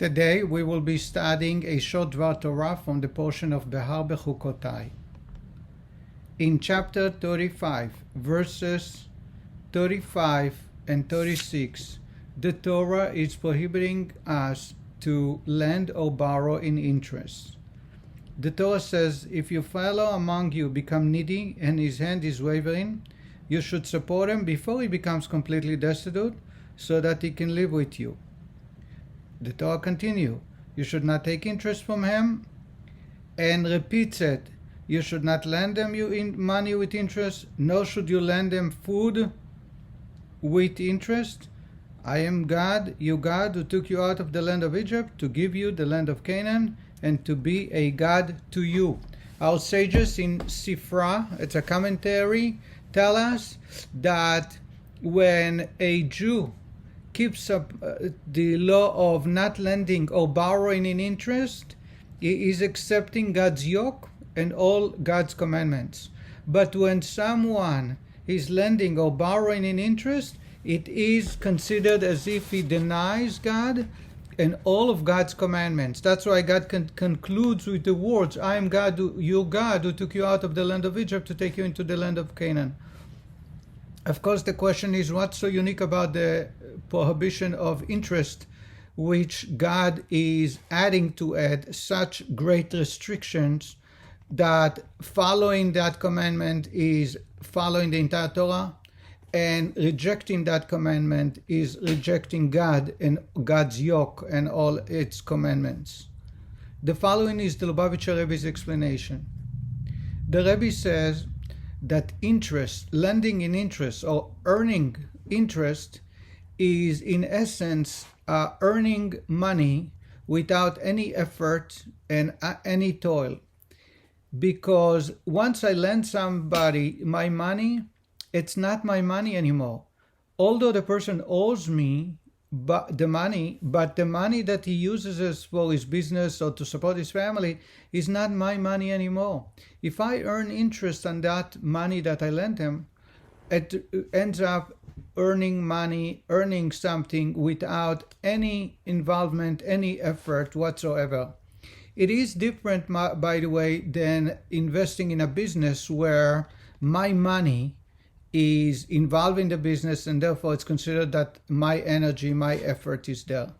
Today we will be studying a short Dvar Torah from the portion of Behar Bechukotai. In chapter 35, verses 35 and 36, the Torah is prohibiting us to lend or borrow in interest. The Torah says, if your fellow among you become needy and his hand is wavering, you should support him before he becomes completely destitute so that he can live with you. The Torah continues, you should not take interest from him, and repeats it, you should not lend them money with interest, nor should you lend them food with interest. I am God, you God, who took you out of the land of Egypt to give you the land of Canaan and to be a God to you. Our sages in Sifra, it's a commentary, tell us that when a Jew keeps up the law of not lending or borrowing in interest, he is accepting God's yoke and all God's commandments. But when someone is lending or borrowing in interest, it is considered as if he denies God and all of God's commandments. That's why God concludes with the words, I am God, your God, who took you out of the land of Egypt to take you into the land of Canaan. Of course, the question is, what's so unique about the prohibition of interest, which God is adding to it such great restrictions that following that commandment is following the entire Torah, and rejecting that commandment is rejecting God and God's yoke and all its commandments. The following is the Lubavitch Rebbe's explanation. The Rebbe says that interest, lending in interest or earning interest, is in essence earning money without any effort and any toil. Because once I lend somebody my money, it's not my money anymore. Although the person owes me the money that he uses for his business or to support his family is not my money anymore. If I earn interest on that money that I lent him, it ends up earning something without any involvement, any effort whatsoever. It is different, by the way, than investing in a business where my money is involved in the business and therefore it's considered that my energy, my effort is there.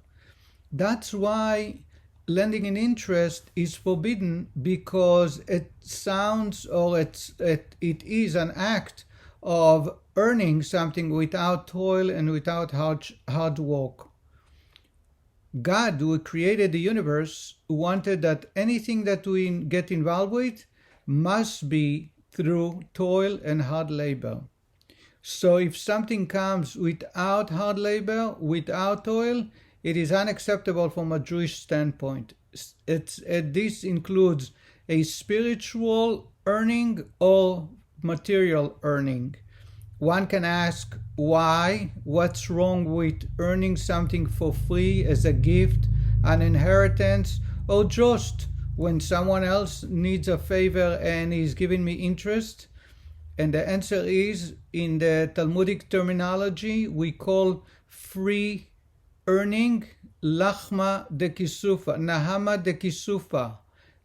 That's why lending in interest is forbidden, because it sounds or it is an act of earning something without toil and without hard work. God, who created the universe, wanted that anything that we get involved with must be through toil and hard labor. So if something comes without hard labor, without toil, it is unacceptable from a Jewish standpoint. This includes a spiritual earning or material earning. One can ask why, what's wrong with earning something for free as a gift, an inheritance, or just when someone else needs a favor and is giving me interest? And the answer is, in the Talmudic terminology, we call free earning lachma de kisufa, nahama de kisufa.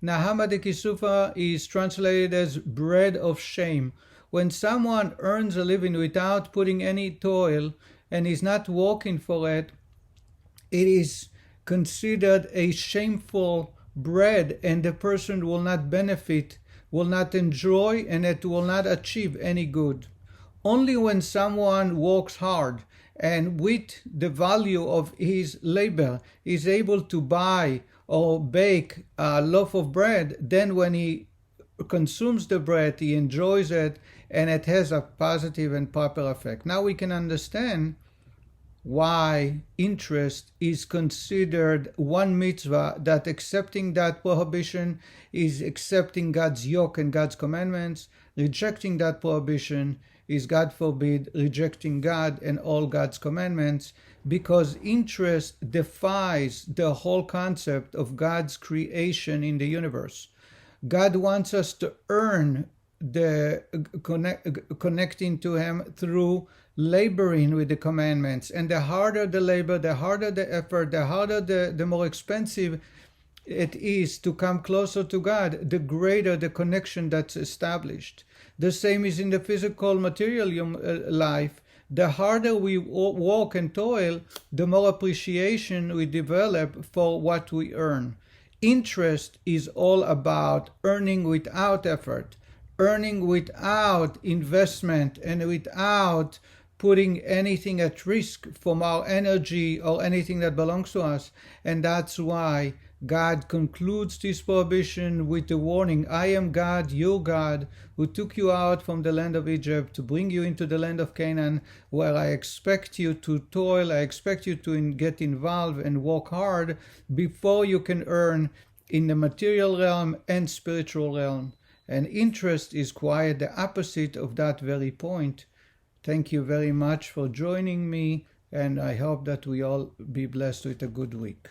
Nahama de kisufa is translated as bread of shame. When someone earns a living without putting any toil and is not working for it, it is considered a shameful bread, and the person will not benefit, will not enjoy, and it will not achieve any good. Only when someone works hard and with the value of his labor is able to buy or bake a loaf of bread, then when he consumes the bread, he enjoys it, and it has a positive and proper effect. Now we can understand why interest is considered one mitzvah, that accepting that prohibition is accepting God's yoke and God's commandments. Rejecting that prohibition is, God forbid, rejecting God and all God's commandments, because interest defies the whole concept of God's creation in the universe. God wants us to earn the connecting to Him through laboring with the commandments. And the harder the labor, the harder the effort, the harder the more expensive it is to come closer to God, the greater the connection that's established. The same is in the physical material life. The harder we walk and toil, the more appreciation we develop for what we earn. Interest is all about earning without effort, earning without investment, and without putting anything at risk from our energy or anything that belongs to us. And that's why God concludes this prohibition with the warning, I am God, your God, who took you out from the land of Egypt to bring you into the land of Canaan, where I expect you to toil, I expect you to get involved and work hard before you can earn in the material realm and spiritual realm. And interest is quite the opposite of that very point. Thank you very much for joining me, and I hope that we all be blessed with a good week.